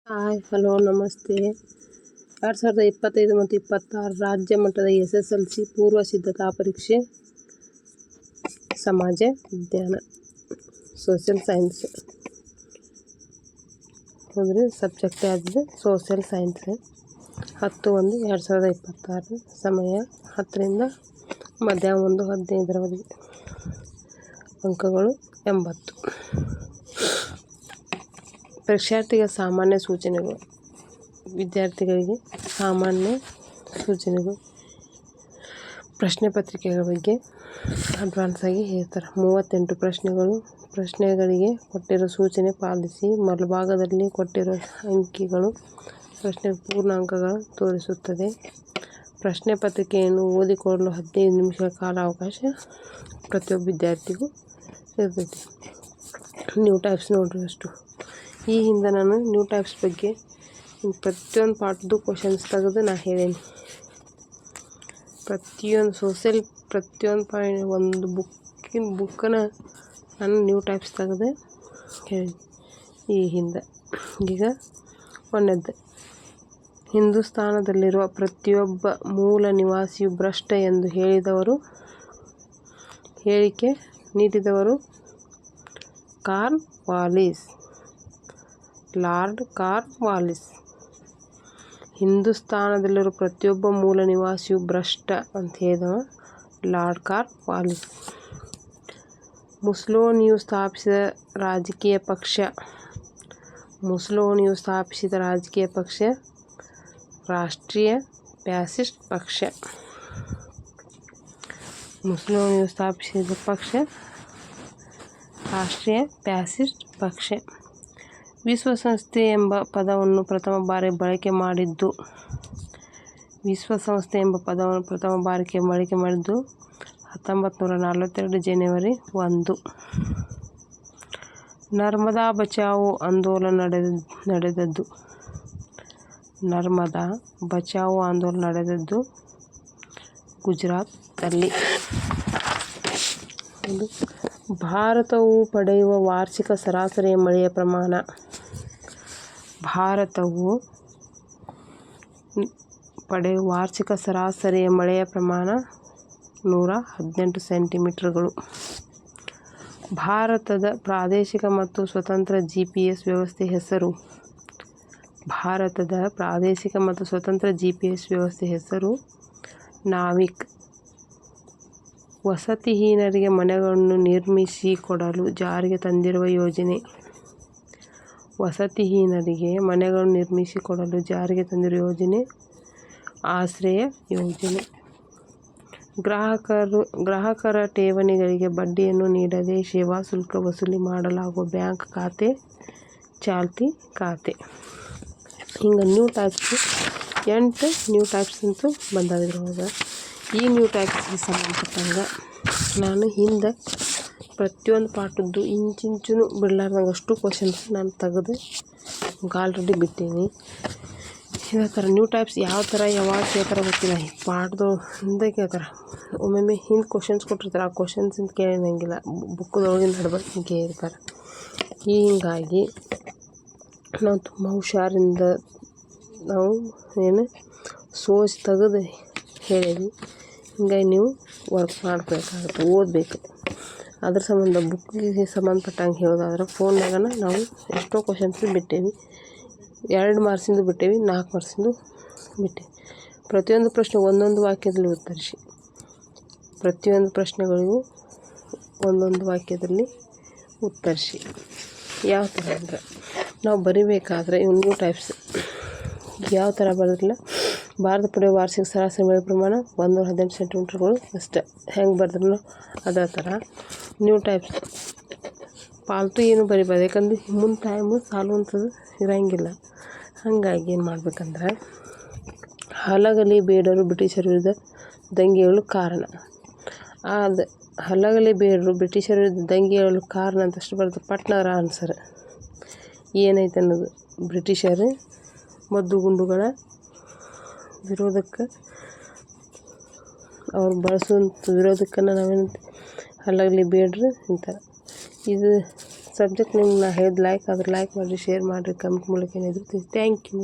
Hi hello ನಮಸ್ತೆ. 2025 ಮತ್ತು 26 ರಾಜ್ಯ ಮಟ್ಟದ SSLC ಪೂರ್ವ ಸಿದ್ಧತಾ ಪರೀಕ್ಷೆ ಸಮಾಜ ವಿಜ್ಞಾನ ಸೋಷಿಯಲ್ ಸೈನ್ಸ್ ಅಂದರೆ ಸಬ್ಜೆಕ್ಟ್ ಆಗಿದೆ ಸೋಷಿಯಲ್ ಸೈನ್ಸ್ 10/1/2026 ಸಮಯ 10ರಿಂದ ಮಧ್ಯಾಹ್ನ 1:15 ಅಂಕಗಳು 80. ಪರೀಕ್ಷಾರ್ಥಿಗೆ ಸಾಮಾನ್ಯ ಸೂಚನೆಗಳು. ವಿದ್ಯಾರ್ಥಿಗಳಿಗೆ ಸಾಮಾನ್ಯ ಸೂಚನೆಗಳು ಪ್ರಶ್ನೆ ಪತ್ರಿಕೆಗಳ ಬಗ್ಗೆ ಅಡ್ವಾನ್ಸ್ ಆಗಿ ಹೇಳ್ತಾರೆ. 38 ಪ್ರಶ್ನೆಗಳು. ಪ್ರಶ್ನೆಗಳಿಗೆ ಕೊಟ್ಟಿರೋ ಸೂಚನೆ ಪಾಲಿಸಿ. ಮೇಲ್ಭಾಗದಲ್ಲಿ ಕೊಟ್ಟಿರೋ ಅಂಕಿಗಳು ಪ್ರಶ್ನೆ ಪೂರ್ಣಾಂಕಗಳು ತೋರಿಸುತ್ತದೆ. ಪ್ರಶ್ನೆ ಪತ್ರಿಕೆಯನ್ನು ಓದಿಕೊಳ್ಳಲು 15 ನಿಮಿಷಗಳ ಕಾಲಾವಕಾಶ ಪ್ರತಿಯೊಬ್ಬ ವಿದ್ಯಾರ್ಥಿಗೂ ಇರ್ತೈತಿ. ನ್ಯೂ ಟೈಪ್ಸ್ ನೋಡಿರಷ್ಟು. ಈ ಹಿಂದೆ ನಾನು ನ್ಯೂ ಟೈಪ್ಸ್ ಬಗ್ಗೆ ಪ್ರತಿಯೊಂದು ಪಾಠದ್ದು ಕ್ವಶನ್ಸ್ ತೆಗೆದು ನಾನು ಹೇಳೀನಿ. ಪ್ರತಿಯೊಂದು ಸೋಷಿಯಲ್ ಪ್ರತಿಯೊಂದು ಪಾಯಿಂಟ್ ಒಂದು ಬುಕ್ಕನ್ನ ನಾನು ನ್ಯೂ ಟೈಪ್ಸ್ ತೆಗೆದು ಹೇಳೀನಿ ಈ ಹಿಂದೆ. ಈಗ ಒಂದನೇದ್ದು, ಹಿಂದೂಸ್ತಾನದಲ್ಲಿರುವ ಪ್ರತಿಯೊಬ್ಬ ಮೂಲ ನಿವಾಸಿಯು ಭ್ರಷ್ಟ ಎಂದು ಹೇಳಿಕೆ ನೀಡಿದವರು ಲಾರ್ಡ್ ಕಾರ್ನ್ವಾಲಿಸ್. ಹಿಂದೂಸ್ತಾನದಲ್ಲಿರುವ ಪ್ರತಿಯೊಬ್ಬ ಮೂಲ ನಿವಾಸಿಯು ಭ್ರಷ್ಟ ಅಂತ ಹೇಳಿದವ ಲಾರ್ಡ್ ಕಾರ್ನ್ವಾಲಿಸ್. ಮುಸೋಲಿನಿಯು ಸ್ಥಾಪಿಸಿದ ರಾಜಕೀಯ ಪಕ್ಷ ರಾಷ್ಟ್ರೀಯ ಫ್ಯಾಸಿಸ್ಟ್ ಪಕ್ಷ. ವಿಶ್ವಸಂಸ್ಥೆ ಎಂಬ ಪದವನ್ನು ಪ್ರಥಮ ಬಾರಿ ಬಳಕೆ ಮಾಡಿದ್ದು 1942 ಜನವರಿ 1. ನರ್ಮದಾ ಬಚಾವೋ ಆಂದೋಲನ ನಡೆದದ್ದು ಗುಜರಾತ್ನಲ್ಲಿ. ಭಾರತವು ಪಡೆಯುವ ವಾರ್ಷಿಕ ಸರಾಸರಿ ಮಳೆಯ ಪ್ರಮಾಣ. ಭಾರತವು ಪಡೆಯುವ ವಾರ್ಷಿಕ ಸರಾಸರಿ ಮಳೆಯ ಪ್ರಮಾಣ 118 ಸೆಂಟಿಮೀಟರ್ಗಳು. ಭಾರತದ ಪ್ರಾದೇಶಿಕ ಮತ್ತು ಸ್ವತಂತ್ರ GPS ವ್ಯವಸ್ಥೆ ಹೆಸರು. ಭಾರತದ ಪ್ರಾದೇಶಿಕ ಮತ್ತು ಸ್ವತಂತ್ರ GPS ವ್ಯವಸ್ಥೆ ಹೆಸರು ನಾವಿಕ್. ವಸತಿಹೀನರಿಗೆ ಮನೆಗಳನ್ನು ನಿರ್ಮಿಸಿಕೊಡಲು ಜಾರಿಗೆ ತಂದಿರುವ ಯೋಜನೆ. ಆಶ್ರಯ ಯೋಜನೆ. ಗ್ರಾಹಕರ ಠೇವಣಿಗಳಿಗೆ ಬಡ್ಡಿಯನ್ನು ನೀಡದೆ ಸೇವಾ ಶುಲ್ಕ ವಸೂಲಿ ಮಾಡಲಾಗುವ ಬ್ಯಾಂಕ್ ಖಾತೆ ಚಾಲ್ತಿ ಖಾತೆ. ಹಿಂಗೆ ನ್ಯೂ ಟೈಪ್ಸ್ 8 ನ್ಯೂ ಟೈಪ್ಸ್ ಅಂತೂ ಬಂದಾಗಿದ್ರೊಳಗೆ. ಈ ನ್ಯೂ ಟೈಪ್ಸ್ಗೆ ಸಂಬಂಧಪಟ್ಟಂಗೆ ನಾನು ಹಿಂದೆ ಪ್ರತಿಯೊಂದು ಪಾಠದ್ದು ಇಂಚಿಂಚೂ ಬಿಡಲಾರ್ದಂಗೆ ಅಷ್ಟು ಕ್ವಶನ್ಸ್ ನಾನು ತೆಗೆದು ಆಲ್ರೆಡಿ ಬಿಟ್ಟೀನಿ. ಇದೇ ಥರ ನ್ಯೂ ಟೈಪ್ಸ್ ಯಾವ ಥರ ಯಾವಾಗ ಕೇಳ್ತಾರೆ ಗೊತ್ತಿಲ್ಲ. ಪಾಠದೊಳಗೆ ಹಿಂದೆ ಕೇಳ್ತಾರೆ, ಒಮ್ಮೊಮ್ಮೆ ಹಿಂದೆ ಕ್ವಶನ್ಸ್ ಕೊಟ್ಟಿರ್ತಾರೆ. ಆ ಕ್ವಶನ್ಸಿಂದ ಕೇಳೋಂಗಿಲ್ಲ, ಬುಕ್ಕದೊಳಗಿಂದ ಹಿಡ್ಬೇಕು ಕೇಳಿರ್ತಾರೆ. ಹೀಗಾಗಿ ನಾವು ತುಂಬ ಹುಷಾರಿಂದ ನಾವು ಸೋಚ್ ತೆಗೆದು ಹೇಳೀವಿ. ಹಿಂಗಾಗಿ ನೀವು ವರ್ಕ್ ಮಾಡಬೇಕಾಗುತ್ತೆ, ಓದಬೇಕು. ಅದ್ರ ಸಂಬಂಧ ಬುಕ್ಕಿಗೆ ಸಂಬಂಧಪಟ್ಟಂಗೆ ಹೇಳೋದಾದ್ರೆ ಫೋನ್ನಾಗ ನಾವು ಎಷ್ಟೋ ಕ್ವಶನ್ಸ್ ಬಿಟ್ಟೇವಿ. 2 ಮಾರ್ಕ್ಸಿಂದು ಬಿಟ್ಟೇವಿ, 4 ಮಾರ್ಕ್ಸಿಂದು ಬಿಟ್ಟೇವಿ. ಪ್ರತಿಯೊಂದು ಪ್ರಶ್ನೆ ಒಂದೊಂದು ವಾಕ್ಯದಲ್ಲಿ ಉತ್ತರಿಸಿ. ಪ್ರತಿಯೊಂದು ಪ್ರಶ್ನೆಗಳಿಗೂ ಒಂದೊಂದು ವಾಕ್ಯದಲ್ಲಿ ಉತ್ತರಿಸಿ. ಯಾವ ಥರ ಅಂದರೆ ನಾವು ಬರಿಬೇಕಾದ್ರೆ ಇವು ನ್ಯೂ ಟೈಪ್ಸ್ ಯಾವ ಥರ ಬರೆದಿಲ್ಲ. ಭಾರತ ಪಡೆಯುವ ವಾರ್ಷಿಕ ಸರಾಸರಿ ಮಳೆ ಪ್ರಮಾಣ 118 ಸೆಂಟಿಮೀಟರ್ಗಳು ಅಷ್ಟೇ. ಹೆಂಗೆ ಬರೆದ್ರು ಅದೇ ಥರ ನ್ಯೂ ಟೈಪ್ಸ್. ಪಾಲ್ತು ಏನು ಬರಿಬಾರ್ದು, ಯಾಕಂದ್ರೆ ಮುಂದೆ ಟೈಮು ಸಾಲುವಂಥದ್ದು ಇರೋಂಗಿಲ್ಲ. ಹಾಗಾಗಿ ಏನು ಮಾಡ್ಬೇಕಂದ್ರೆ ಹಲಗಲಿ ಬೇಡರು ಬ್ರಿಟಿಷರ ವಿರುದ್ಧ ದಂಗೆ ಏಳಲು ಕಾರಣ. ಹಲಗಲಿ ಬೇಡರು ಬ್ರಿಟಿಷರ ವಿರುದ್ಧ ದಂಗೆ ಏಳಲು ಕಾರಣ ಅಂತಷ್ಟು ಬರ್ತದೆ. ಪಟ್ನರ ಆನ್ಸರ್ ಏನೈತೆ ಅನ್ನೋದು. ಬ್ರಿಟಿಷರು ಮದ್ದುಗುಂಡುಗಳ ವಿರೋಧಕ್ಕೆ ಅವ್ರು ಬಳಸುವಂಥ ವಿರೋಧಕ್ಕನ್ನು ನಾವೇನಂತ ಹಲಗಲಿ ಬೇಡ್ರು ಅಂತಾರೆ. ಇದು ಸಬ್ಜೆಕ್ಟ್ ನಿಮ್ಗೆ ನಾ ಹೇಳಿದ ಲೈಕ್ ಆದ್ರೆ ಲೈಕ್ ಮಾಡಿರಿ, ಶೇರ್ ಮಾಡಿರಿ, ಕಮೆಂಟ್ ಮೂಲಕ ಏನಿದ್ರು ಥ್ಯಾಂಕ್ ಯು.